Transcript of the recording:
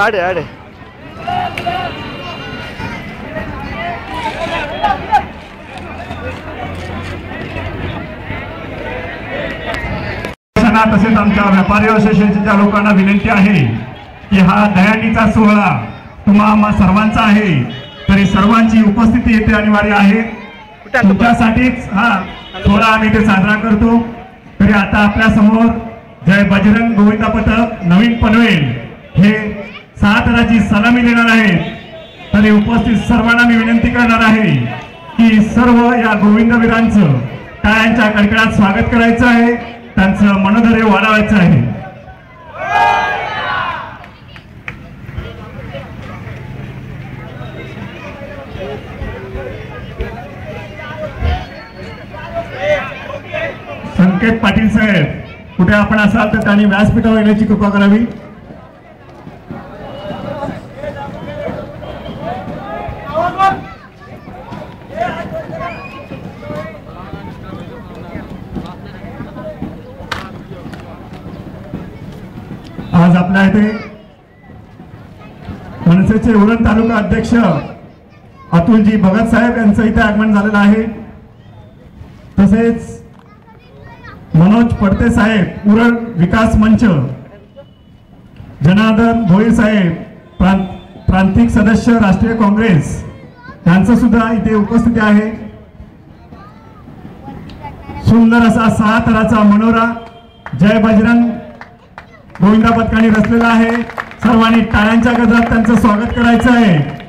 आडे आडे तसेच आमच्या व्यापारी असोसिएशनच्या लोकांना विनंती आहे की हा दहीहंडीचा सोहळा तुम्हा सर्वांचा आहे, तरी सर्वांची उपस्थिती येथे अनिवार्य आहे। तुमच्यासाठीच हा सोहळा आम्ही इथे साजरा करतो। तरी आता आपल्या समोर जय बजरंग गोविंदा पथक नवीन पनवेल हे 6 ताराची सलामी देणार आहेत। तरी उपस्थित सर्वांना मी विनंती करणार आहे की सर्व या गोविंदवीरांचं टाळ्यांच्या कडकडात स्वागत करायचं आहे, त्यांचं मनोधैर्य वाढवायचं आहे। संकेत पाटील साहेब कुठे आपण असाल तर त्यांनी व्यासपीठावर येण्याची कृपा करावी। आज आपल्या इथे मनसेचे उरण तालुका अध्यक्ष अतुलजी भगत साहेब यांचं इथे आगमन झालेलं आहे। तसेच मनोज पडते साहेब उरण विकास मंच, जनार्दन भोईर साहेब प्रांतिक सदस्य राष्ट्रीय काँग्रेस यांचं सुद्धा इथे उपस्थिती आहे। सुंदर असा 6 ताराचा मनोरा जय बजरंग गोविंदा पथकाने रचलेला आहे। सर्वांनी टाळ्यांच्या गजरात त्यांचं स्वागत करायचं आहे।